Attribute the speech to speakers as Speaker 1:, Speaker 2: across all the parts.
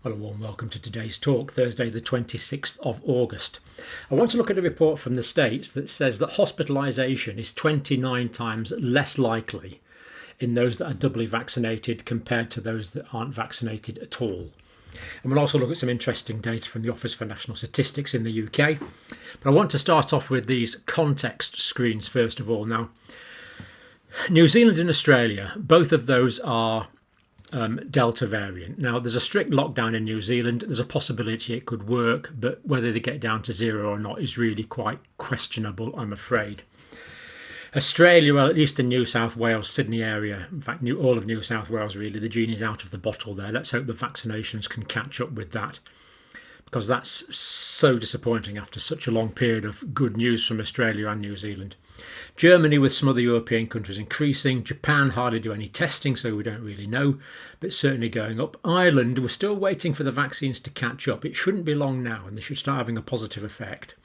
Speaker 1: Well, a warm welcome to today's talk, Thursday the 26th of August. I want to look at a report from the States that says that hospitalisation is 29 times less likely in those that are doubly vaccinated compared to those that aren't vaccinated at all. And we'll also look at some interesting data from the Office for National Statistics in the UK. But I want to start off with these context screens first of all. Now, New Zealand and Australia, both of those are Delta variant. Now, there's a strict lockdown in New Zealand. There's a possibility it could work, but whether they get down to zero or not is really quite questionable, I'm afraid. Australia, well, at least in New South Wales, Sydney area, in fact, all of New South Wales, really, the genie's out of the bottle there. Let's hope the vaccinations can catch up with that, because that's so disappointing after such a long period of good news from Australia and New Zealand. Germany, with some other European countries increasing. Japan hardly do any testing, so we don't really know, but certainly going up. Ireland, we're still waiting for the vaccines to catch up. It shouldn't be long now, and they should start having a positive effect.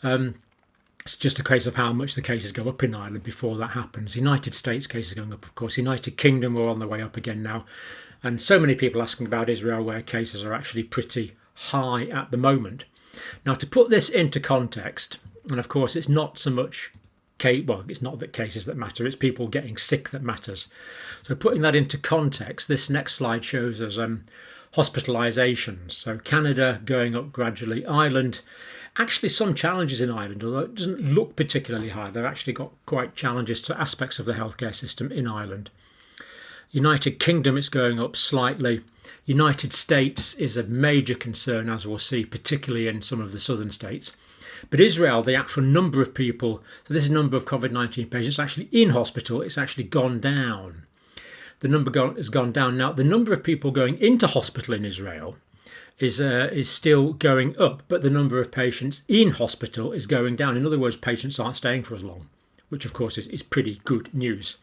Speaker 1: It's just a case of how much the cases go up in Ireland before that happens. United States cases going up, of course. United Kingdom are on the way up again now. And so many people asking about Israel, where cases are actually pretty high at the moment. Now, to put this into context, and of course it's not so much it's not that cases that matter, it's people getting sick that matters. So putting that into context, this next slide shows us hospitalizations. So Canada going up gradually. Ireland, actually some challenges in Ireland, although it doesn't look particularly high. They've actually got quite challenges to aspects of the healthcare system in Ireland. United Kingdom is going up slightly. United States is a major concern, as we'll see, particularly in some of the southern states. But Israel, the actual number of people, so this is the number of COVID-19 patients actually in hospital, it's actually gone down. The number has gone down. Now, the number of people going into hospital in Israel is still going up, but the number of patients in hospital is going down. In other words, patients aren't staying for as long, which of course is pretty good news.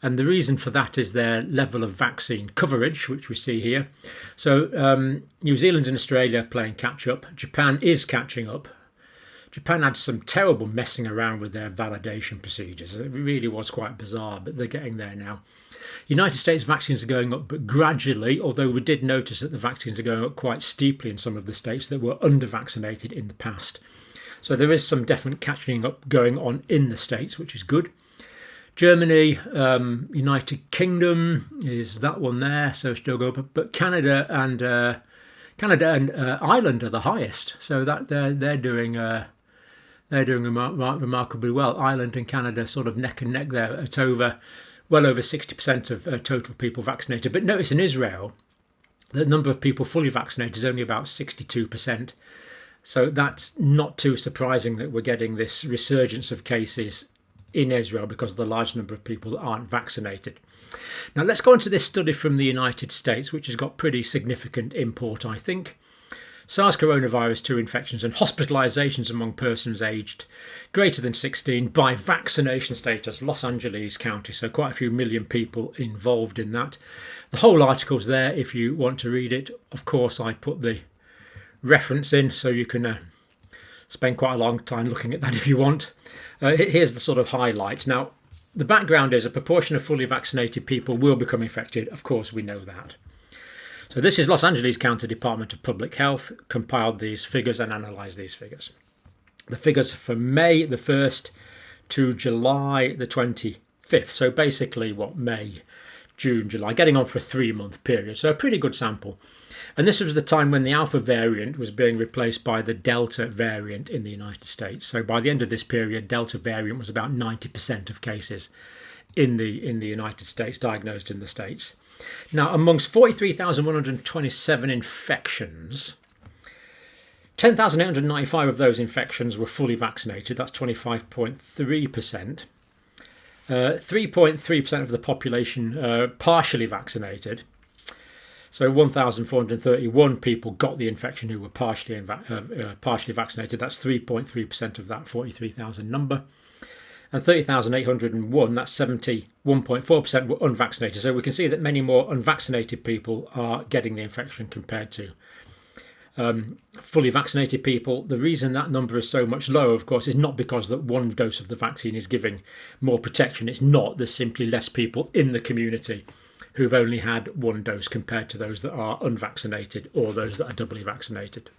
Speaker 1: And the reason for that is their level of vaccine coverage, which we see here. So New Zealand and Australia playing catch up. Japan is catching up. Japan had some terrible messing around with their validation procedures. It really was quite bizarre, but they're getting there now. United States vaccines are going up, but gradually, although we did notice that the vaccines are going up quite steeply in some of the states that were under-vaccinated in the past. So there is some definite catching up going on in the states, which is good. Germany, United Kingdom is that one there, so still go up. But Canada and Ireland are the highest, so that they're doing remarkably well. Ireland and Canada sort of neck and neck there at well over 60% of total people vaccinated. But notice in Israel, the number of people fully vaccinated is only about 62%. So that's not too surprising that we're getting this resurgence of cases in Israel because of the large number of people that aren't vaccinated. Now let's go on to this study from the United States, which has got pretty significant import, I think. SARS coronavirus 2 infections and hospitalizations among persons aged greater than 16 by vaccination status, Los Angeles County. So quite a few million people involved in that. The whole article's there if you want to read it. Of course, I put the reference in so you can spend quite a long time looking at that if you want. Here's the sort of highlights. Now, the background is a proportion of fully vaccinated people will become infected. Of course, we know that. So this is Los Angeles County Department of Public Health compiled these figures and analysed these figures. The figures for May the 1st to July the 25th. So basically May, June, July, getting on for a 3-month period. So a pretty good sample. And this was the time when the Alpha variant was being replaced by the Delta variant in the United States. So by the end of this period, Delta variant was about 90% of cases in the United States, diagnosed in the States. Now, amongst 43,127 infections, 10,895 of those infections were fully vaccinated. That's 25.3%. 3.3% of the population partially vaccinated. So 1,431 people got the infection who were partially vaccinated. That's 3.3% of that 43,000 number. And 30,801, that's 71.4%, were unvaccinated. So we can see that many more unvaccinated people are getting the infection compared to fully vaccinated people. The reason that number is so much lower, of course, is not because that one dose of the vaccine is giving more protection. It's not. There's simply less people in the community who've only had one dose compared to those that are unvaccinated or those that are doubly vaccinated.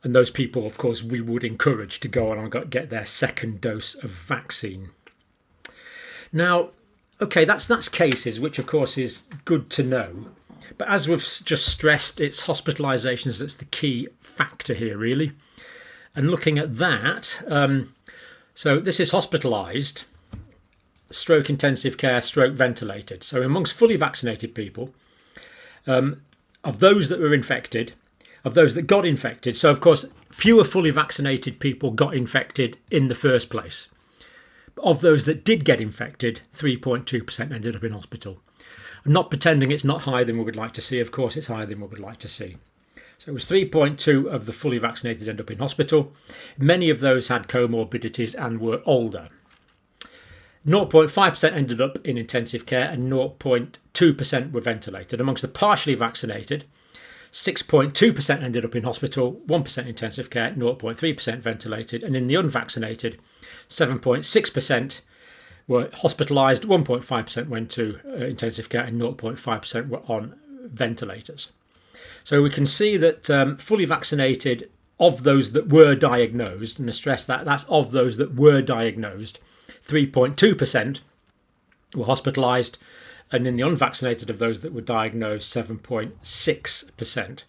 Speaker 1: And those people, of course, we would encourage to go on and get their second dose of vaccine. Now, okay, that's cases, which of course is good to know. But as we've just stressed, it's hospitalizations that's the key factor here, really. And looking at that, so this is hospitalized, stroke intensive care, stroke ventilated. So amongst fully vaccinated people, of those that were infected, of those that got infected, so of course fewer fully vaccinated people got infected in the first place. Of those that did get infected, 3.2% ended up in hospital. I'm not pretending it's not higher than we would like to see. Of course it's higher than we would like to see. So it was 3.2 of the fully vaccinated end up in hospital. Many of those had comorbidities and were older. 0.5% ended up in intensive care and 0.2% were ventilated. Amongst the partially vaccinated, 6.2% ended up in hospital, 1% intensive care, 0.3% ventilated, and in the unvaccinated, 7.6% were hospitalised, 1.5% went to intensive care, and 0.5% were on ventilators. So we can see that fully vaccinated, of those that were diagnosed, and I stress that that's of those that were diagnosed, 3.2% were hospitalised, and in the unvaccinated of those that were diagnosed, 7.6%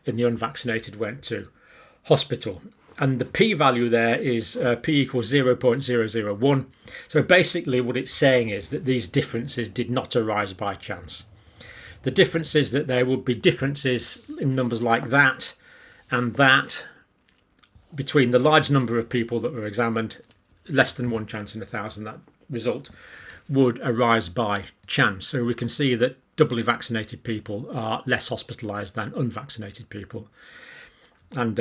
Speaker 1: in the unvaccinated went to hospital. And the p-value there is p equals 0.001. So basically what it's saying is that these differences did not arise by chance. The difference is that there would be differences in numbers like that and that between the large number of people that were examined, less than 1 chance in 1,000 that result would arise by chance. So we can see that doubly vaccinated people are less hospitalised than unvaccinated people, and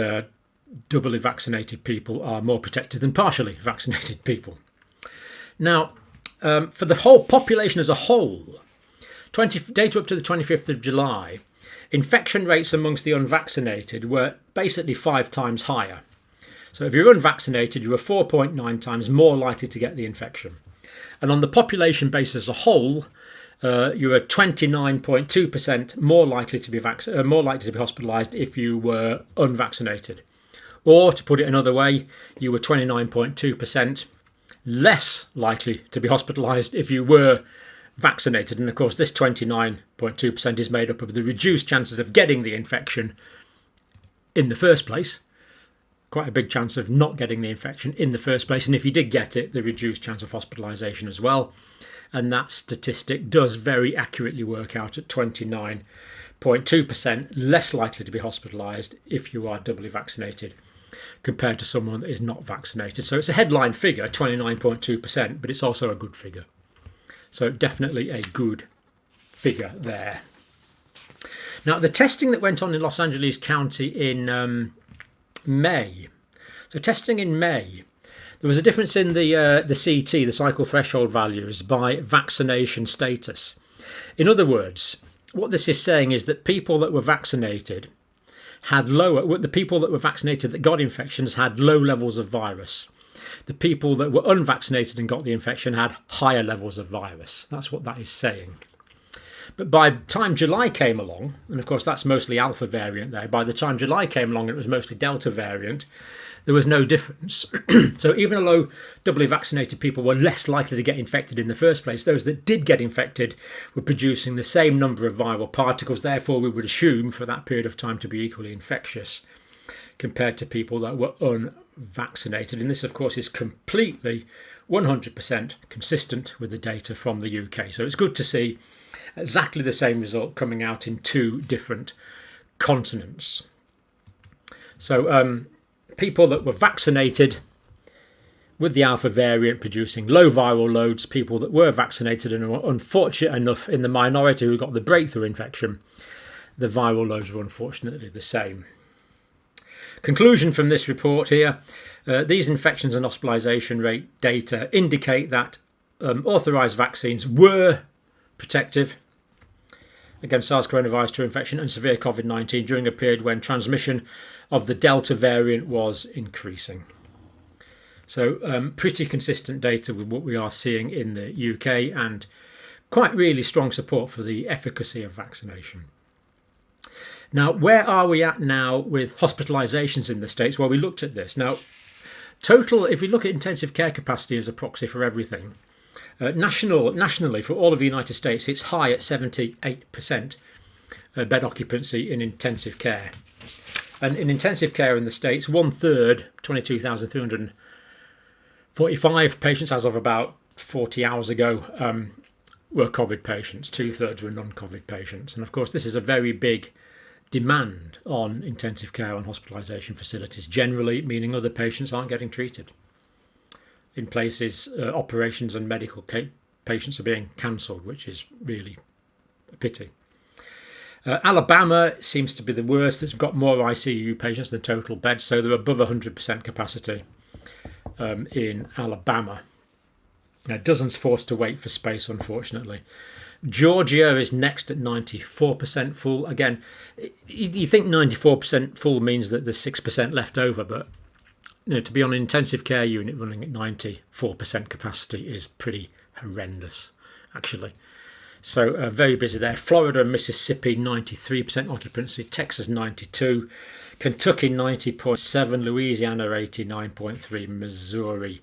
Speaker 1: doubly vaccinated people are more protected than partially vaccinated people. Now, for the whole population as a whole, data up to the 25th of July, infection rates amongst the unvaccinated were basically 5 times higher. So if you're unvaccinated, you were 4.9 times more likely to get the infection. And on the population basis as a whole, you were 29.2% more likely to be hospitalised if you were unvaccinated. Or, to put it another way, you were 29.2% less likely to be hospitalised if you were vaccinated. And of course, this 29.2% is made up of the reduced chances of getting the infection in the first place. Quite a big chance of not getting the infection in the first place. And if you did get it, the reduced chance of hospitalisation as well. And that statistic does very accurately work out at 29.2% less likely to be hospitalised if you are doubly vaccinated compared to someone that is not vaccinated. So it's a headline figure, 29.2%, but it's also a good figure. So definitely a good figure there. Now, the testing that went on in Los Angeles County in May. So testing in May, there was a difference in the CT, the cycle threshold values, by vaccination status. In other words, what this is saying is that people that were vaccinated had the people that were vaccinated that got infections had low levels of virus. The people that were unvaccinated and got the infection had higher levels of virus. That's what that is saying. But by the time July came along, and of course that's mostly alpha variant there, by the time July came along and it was mostly delta variant, there was no difference. So even though doubly vaccinated people were less likely to get infected in the first place, those that did get infected were producing the same number of viral particles. Therefore, we would assume for that period of time to be equally infectious compared to people that were unvaccinated. And this, of course, is completely 100% consistent with the data from the UK. So it's good to see exactly the same result coming out in 2 different continents. So people that were vaccinated with the alpha variant producing low viral loads, people that were vaccinated and were unfortunate enough in the minority who got the breakthrough infection, the viral loads were unfortunately the same. Conclusion from this report here, these infections and hospitalisation rate data indicate that authorised vaccines were protective against SARS coronavirus 2 infection and severe COVID-19 during a period when transmission of the Delta variant was increasing. So pretty consistent data with what we are seeing in the UK and quite really strong support for the efficacy of vaccination. Now, where are we at now with hospitalizations in the States? Well, we looked at this. Now, total, if we look at intensive care capacity as a proxy for everything, nationally, for all of the United States, it's high at 78% bed occupancy in intensive care. And in intensive care in the States, 1/3, 22,345 patients as of about 40 hours ago, were COVID patients. 2/3 were non-COVID patients. And of course, this is a very big demand on intensive care and hospitalisation facilities, generally meaning other patients aren't getting treated. In places, operations and medical patients are being cancelled, which is really a pity. Alabama seems to be the worst. It's got more ICU patients than total beds, so they're above 100% capacity in Alabama. Now, dozens forced to wait for space, unfortunately. Georgia is next at 94% full. Again, you think 94% full means that there's 6% left over, but to be on an intensive care unit running at 94% capacity is pretty horrendous, actually. So very busy there. Florida and Mississippi, 93% occupancy. Texas, 92%. Kentucky, 90.7%. Louisiana, 89.3%. Missouri,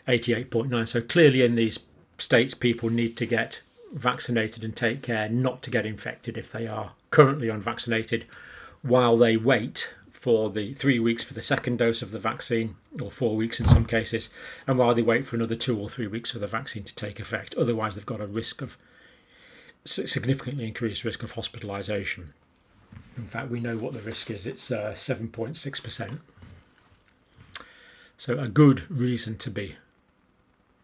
Speaker 1: 88.9%. So clearly in these states, people need to get vaccinated and take care not to get infected if they are currently unvaccinated, while they wait for the 3 weeks for the second dose of the vaccine, or 4 weeks in some cases, and while they wait for another 2 or 3 weeks for the vaccine to take effect. Otherwise, they've got a significantly increased risk of hospitalisation. In fact, we know what the risk is. It's 7.6%. So a good reason to be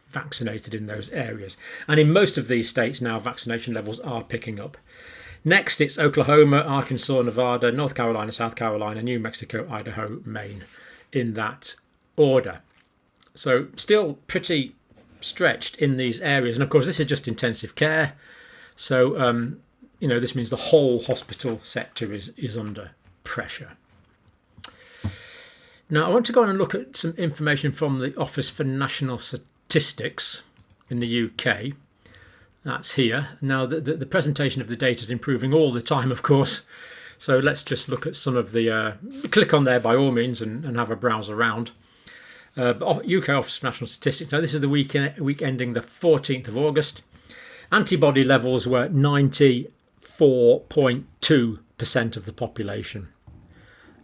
Speaker 1: vaccinated in those areas. And in most of these states now, vaccination levels are picking up. Next, it's Oklahoma, Arkansas, Nevada, North Carolina, South Carolina, New Mexico, Idaho, Maine, in that order. So still pretty stretched in these areas. And of course, this is just intensive care. So, this means the whole hospital sector is under pressure. Now, I want to go on and look at some information from the Office for National Statistics in the UK. That's here. Now, the presentation of the data is improving all the time, of course. So let's just look at some of the... click on there by all means and have a browse around. UK Office for National Statistics. Now, this is the week ending the 14th of August. Antibody levels were 94.2% of the population.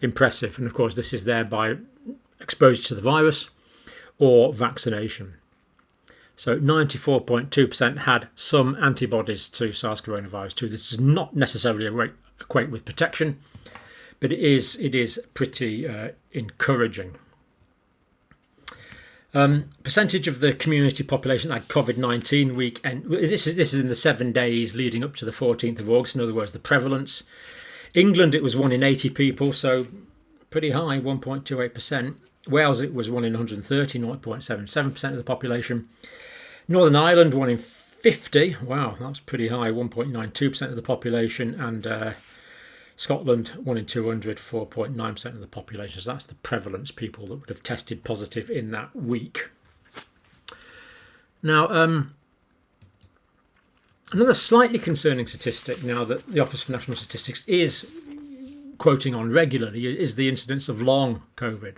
Speaker 1: Impressive. And of course, this is there by exposure to the virus or vaccination. So 94.2% had some antibodies to SARS-CoV-2. This does not necessarily equate with protection, but it is pretty encouraging. Percentage of the community population that had COVID-19 weekend. This is in the 7 days leading up to the 14th of August. In other words, the prevalence. England, it was 1 in 80 people, so pretty high, 1.28%. Wales, it was 1 in 130, 0.77% of the population. Northern Ireland, 1 in 50. Wow, that's pretty high, 1.92% of the population. And Scotland, 1 in 200, 4.9% of the population. So that's the prevalence, people that would have tested positive in that week. Now, another slightly concerning statistic now that the Office for National Statistics is quoting on regularly is the incidence of long COVID.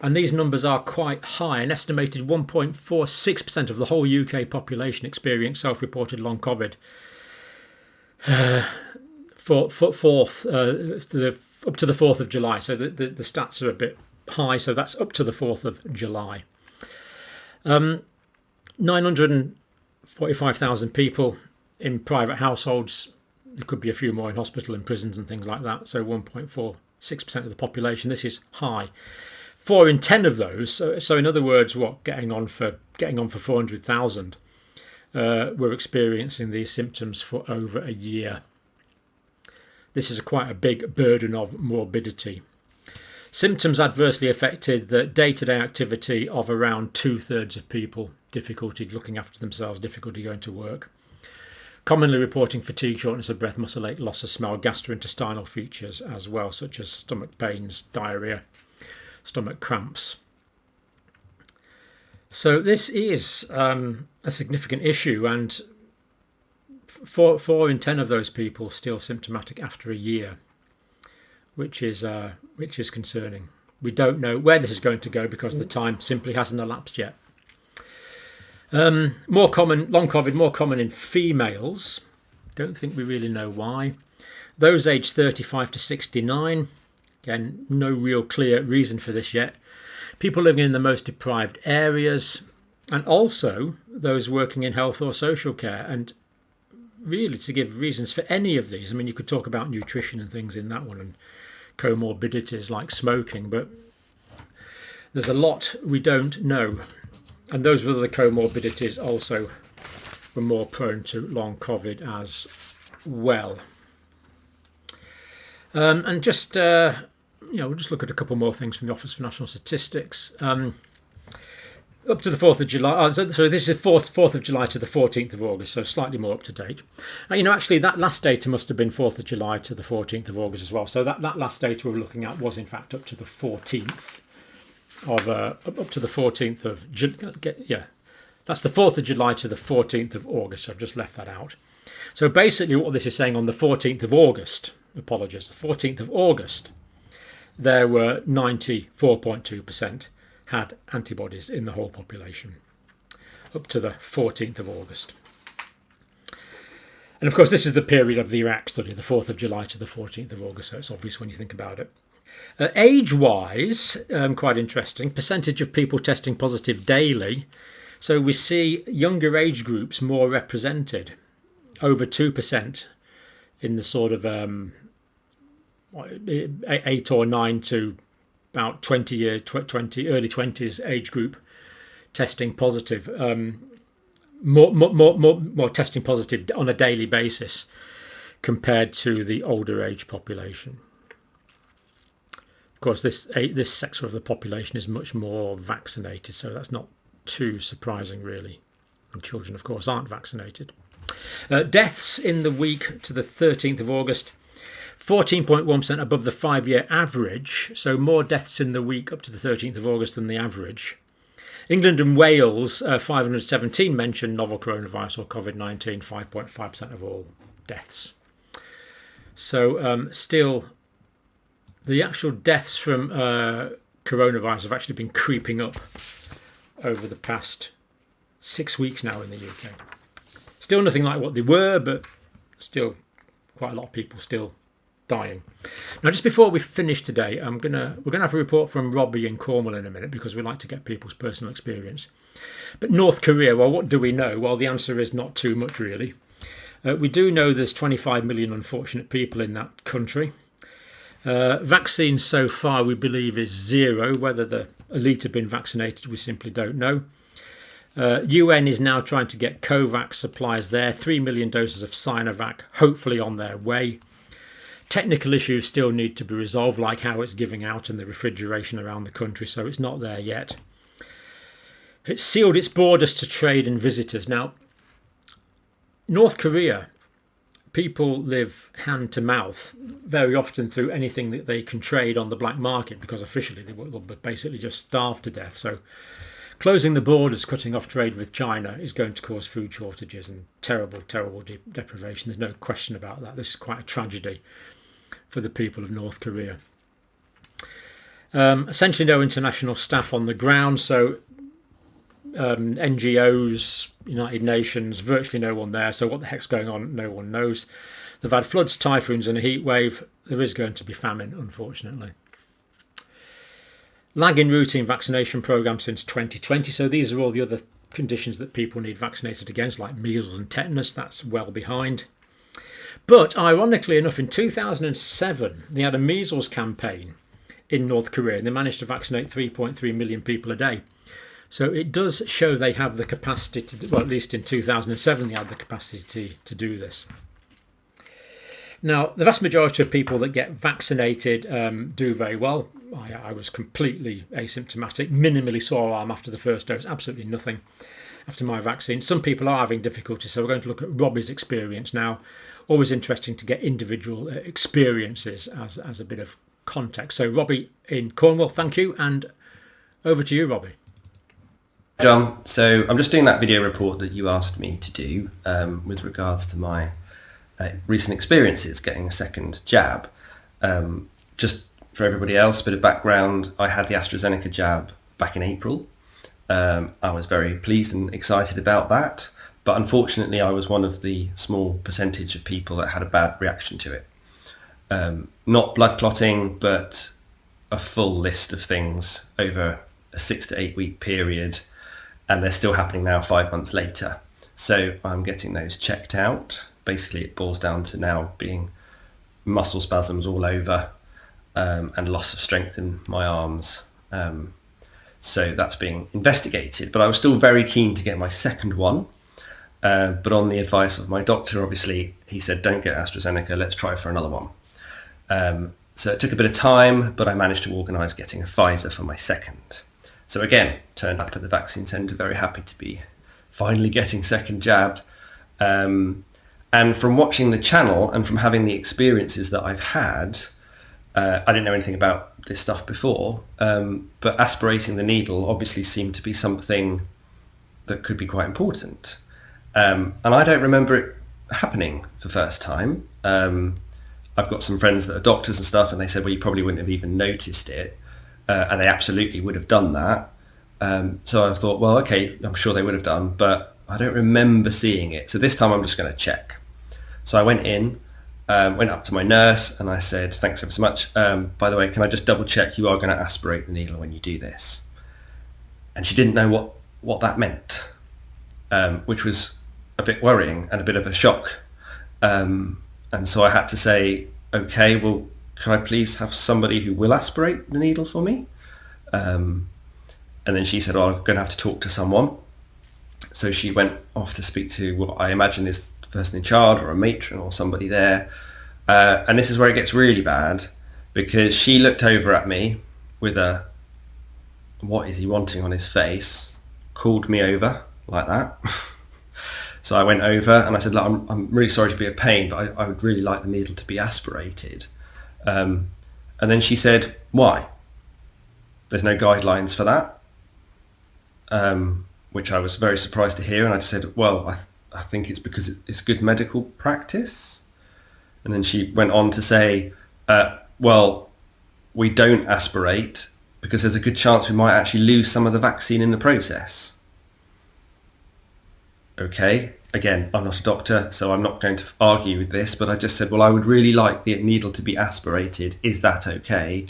Speaker 1: And these numbers are quite high. An estimated 1.46% of the whole UK population experienced self-reported long COVID. Up to the 4th of July. So the stats are a bit high. So that's up to the 4th of July. 945,000 people in private households. There could be a few more in hospital and prisons and things like that. So 1.46% of the population. This is high. 4 in 10 of those. So in other words, getting on for 400,000 were experiencing these symptoms for over a year. This is quite a big burden of morbidity. Symptoms adversely affected the day-to-day activity of around 2/3 of people. Difficulty looking after themselves, difficulty going to work. Commonly reporting fatigue, shortness of breath, muscle ache, loss of smell, gastrointestinal features as well, such as stomach pains, diarrhoea, stomach cramps. So this is a significant issue, and 4 in 10 of those people still symptomatic after a year, which is concerning. We don't know where this is going to go because the time simply hasn't elapsed yet. More common, long COVID, more common in females. Don't think we really know why. Those aged 35 to 69, again, no real clear reason for this yet. People living in the most deprived areas, and also those working in health or social care. And really, to give reasons for any of these, I mean, you could talk about nutrition and things in that one and comorbidities like smoking, but there's a lot we don't know. And those with the comorbidities also were more prone to long COVID as well. And just, we'll just look at a couple more things from the Office for National Statistics. Up to the 4th of July, so this is 4th of July to the 14th of August, so slightly more up to date. Actually, that last data must have been 4th of July to the 14th of August as well. So that last data we were looking at was in fact up to the 14th of, up to the 14th of, that's the 4th of July to the 14th of August. So I've just left that out. So basically what this is saying on the 14th of August, the 14th of August, there were 94.2% had antibodies in the whole population up to the 14th of August. And of course, this is the period of the Iraq study, the 4th of July to the 14th of August, so it's obvious when you think about it. Age-wise, quite interesting, percentage of people testing positive daily. So we see younger age groups more represented, over 2% in the sort of 8 or 9 to about 20 early 20s age group testing positive, more testing positive on a daily basis compared to the older age population. Of course, this sector of the population is much more vaccinated, so that's not too surprising really. And children, of course, aren't vaccinated. Deaths in the week to the 13th of August, 14.1% above the 5-year average, so more deaths in the week up to the 13th of August than the average. England and Wales, 517 mentioned novel coronavirus or COVID-19, 5.5% of all deaths. So still, the actual deaths from coronavirus have actually been creeping up over the past 6 weeks now in the UK. Still nothing like what they were, but still quite a lot of people still dying. Now, just before we finish today, we're gonna have a report from Robbie in Cornwall in a minute because we like to get people's personal experience. But North Korea, well, what do we know? Well, the answer is not too much really. We do know there's 25 million unfortunate people in that country. Vaccines so far we believe is 0. Whether the elite have been vaccinated, we simply don't know. UN is now trying to get COVAX supplies there. 3 million doses of Sinovac hopefully on their way. Technical issues still need to be resolved, like how it's giving out and the refrigeration around the country, so it's not there yet. It's sealed its borders to trade and visitors. Now, North Korea, people live hand to mouth very often through anything that they can trade on the black market because officially they will basically just starve to death. So closing the borders, cutting off trade with China is going to cause food shortages and terrible deprivation. There's no question about that. This is quite a tragedy for the people of North Korea. Essentially no international staff on the ground, so NGOs, United Nations, virtually no one there, so what the heck's going on, no one knows. They've had floods, typhoons and a heat wave. There is going to be famine, unfortunately. Lag in routine vaccination programme since 2020, so these are all the other conditions that people need vaccinated against, like measles and tetanus. That's well behind. But ironically enough, in 2007, they had a measles campaign in North Korea and they managed to vaccinate 3.3 million people a day. So it does show they have the capacity to, well, at least in 2007, they had the capacity to do this. Now, the vast majority of people that get vaccinated do very well. I was completely asymptomatic, minimally sore arm after the first dose, absolutely nothing after my vaccine. Some people are having difficulty, so we're going to look at Robbie's experience now. Always interesting to get individual experiences as a bit of context. So Robbie in Cornwall, thank you, and over to you, Robbie.
Speaker 2: John, so I'm just doing that video report that you asked me to do with regards to my recent experiences getting a second jab. Just for everybody else, a bit of background, I had the AstraZeneca jab back in April. I was very pleased and excited about that, but unfortunately I was one of the small percentage of people that had a bad reaction to it. Not blood clotting, but a full list of things over a 6 to 8 week period, and they're still happening now 5 months later. So I'm getting those checked out. Basically it boils down to now being muscle spasms all over, and loss of strength in my arms. So that's being investigated, but I was still very keen to get my second one. But on the advice of my doctor, obviously, he said, don't get AstraZeneca, let's try for another one. So it took a bit of time, but I managed to organise getting a Pfizer for my second. So again, turned up at the vaccine centre, very happy to be finally getting second jabbed. And from watching the channel and from having the experiences that I've had, I didn't know anything about this stuff before, but aspirating the needle obviously seemed to be something that could be quite important. And I don't remember it happening the first time. I've got some friends that are doctors and stuff, and they said, well, you probably wouldn't have even noticed it. And they absolutely would have done that. So I thought, well, okay, I'm sure they would have done, but I don't remember seeing it. So this time I'm just going to check. So I went in, went up to my nurse, and I said, thanks ever so much. By the way, can I just double check you are going to aspirate the needle when you do this? And she didn't know what that meant, which was a bit worrying and a bit of a shock. And so I had to say, okay, well, can I please have somebody who will aspirate the needle for me? And then she said, oh, I'm going to have to talk to someone. So she went off to speak to what I imagine is the person in charge or a matron or somebody there. And this is where it gets really bad, because she looked over at me with a, what is he wanting on his face, called me over like that. So I went over and I said, look, I'm really sorry to be a pain, but I would really like the needle to be aspirated. And then she said, why? There's no guidelines for that, which I was very surprised to hear. And I just said, well, I think it's because it's good medical practice. And then she went on to say, well, we don't aspirate because there's a good chance we might actually lose some of the vaccine in the process. Okay, again, I'm not a doctor, so I'm not going to argue with this, but I just said, well, I would really like the needle to be aspirated. Is that okay?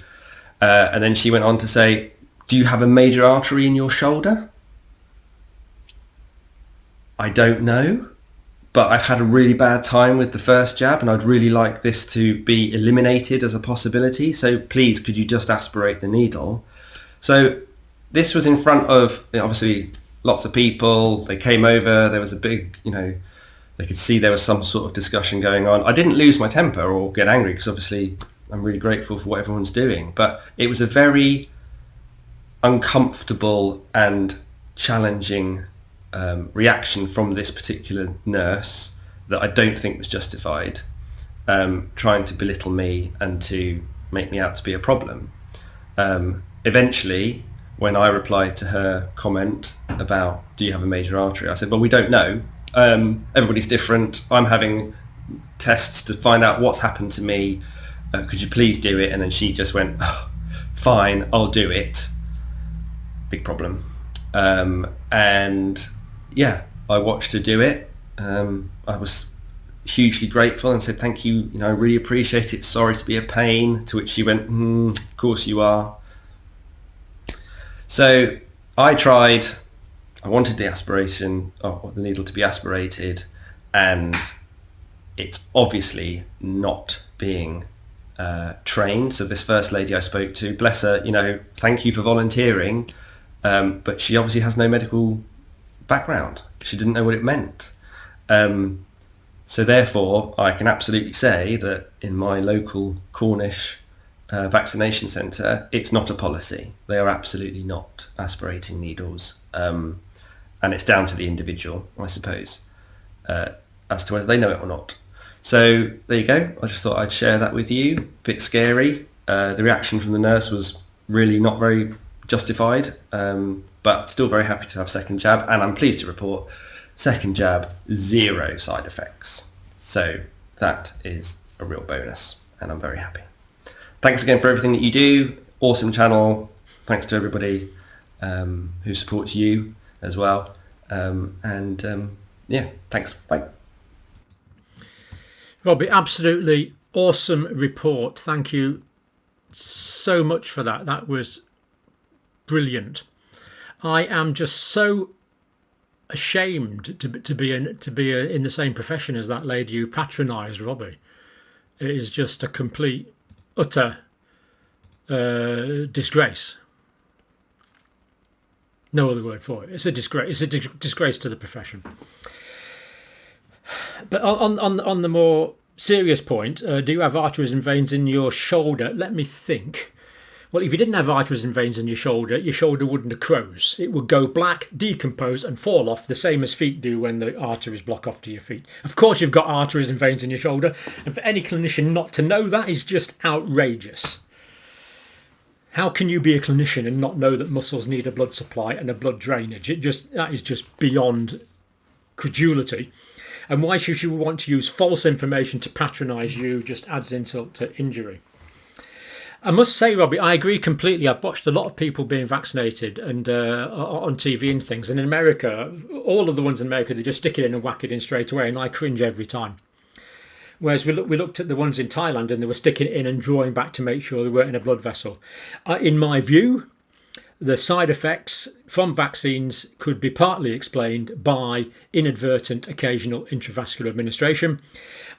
Speaker 2: And then she went on to say, do you have a major artery in your shoulder? I don't know, but I've had a really bad time with the first jab, and I'd really like this to be eliminated as a possibility. So please, could you just aspirate the needle? So this was in front of, obviously, lots of people. They came over, there was a big, they could see there was some sort of discussion going on. I didn't lose my temper or get angry, because obviously I'm really grateful for what everyone's doing, but it was a very uncomfortable and challenging reaction from this particular nurse that I don't think was justified, trying to belittle me and to make me out to be a problem. Eventually, when I replied to her comment about, do you have a major artery? I said, well, we don't know. Everybody's different. I'm having tests to find out what's happened to me. Could you please do it? And then she just went, oh, fine, I'll do it. Big problem. And yeah, I watched her do it. I was hugely grateful and said, thank you, I really appreciate it. Sorry to be a pain. To which she went, of course you are. So I wanted the the needle to be aspirated, and it's obviously not being trained. So this first lady I spoke to, bless her, thank you for volunteering, but she obviously has no medical background. She didn't know what it meant. So therefore, I can absolutely say that in my local Cornish vaccination centre, it's not a policy. They are absolutely not aspirating needles, and it's down to the individual, I suppose, as to whether they know it or not. So there you go. I just thought I'd share that with you. Bit scary. The reaction from the nurse was really not very justified, but still very happy to have second jab, and I'm pleased to report second jab, 0 side effects. So that is a real bonus, and I'm very happy. Thanks again for everything that you do. Awesome channel. Thanks to everybody who supports you as well. Yeah, thanks. Bye.
Speaker 1: Robbie, absolutely awesome report. Thank you so much for that. That was brilliant. I am just so ashamed to be in the same profession as that lady who patronised Robbie. It is just a complete, utter disgrace. No other word for it. It's a disgrace. It's a disgrace to the profession. But on the more serious point, do you have arteries and veins in your shoulder? Let me think. Well, if you didn't have arteries and veins in your shoulder wouldn't necrose. It would go black, decompose and fall off, the same as feet do when the arteries block off to your feet. Of course you've got arteries and veins in your shoulder, and for any clinician not to know that is just outrageous. How can you be a clinician and not know that muscles need a blood supply and a blood drainage? That is just beyond credulity. And why should you want to use false information to patronise you? Just adds insult to injury. I must say, Robbie, I agree completely. I've watched a lot of people being vaccinated and on TV and things. And in America, all of the ones in America, they just stick it in and whack it in straight away. And I cringe every time. Whereas we looked at the ones in Thailand and they were sticking it in and drawing back to make sure they weren't in a blood vessel. In my view, the side effects from vaccines could be partly explained by inadvertent occasional intravascular administration.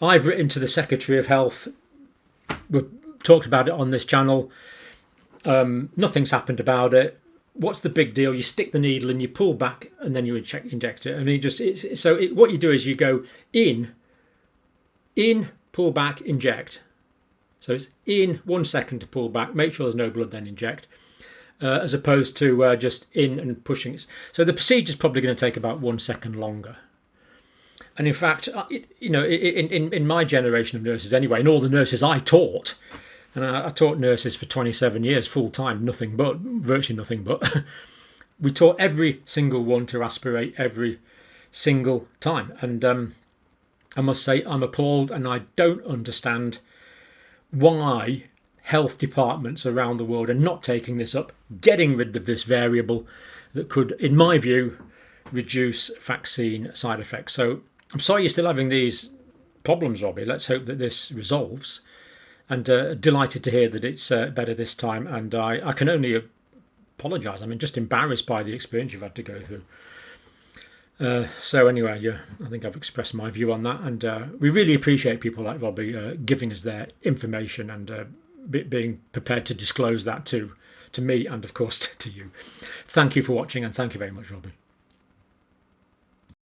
Speaker 1: I've written to the Secretary of Health. We've talked about it on this channel. Nothing's happened about it. What's the big deal? You stick the needle and you pull back and then you inject it. I mean, what you do is you go in, pull back, inject. So it's in 1 second to pull back, make sure there's no blood, then inject. As opposed to just in and pushing it. So the procedure is probably going to take about 1 second longer. And in fact, in my generation of nurses anyway, and all the nurses I taught, and I taught nurses for 27 years full time, virtually nothing but, we taught every single one to aspirate every single time. And I must say I'm appalled, and I don't understand why health departments around the world are not taking this up, getting rid of this variable that could, in my view, reduce vaccine side effects. So I'm sorry you're still having these problems, Robbie. Let's hope that this resolves. And delighted to hear that it's better this time. And I can only apologise. I mean, just embarrassed by the experience you've had to go through. So anyway, I think I've expressed my view on that. And we really appreciate people like Robbie giving us their information and being prepared to disclose that to me and, of course, to you. Thank you for watching, and thank you very much, Robbie.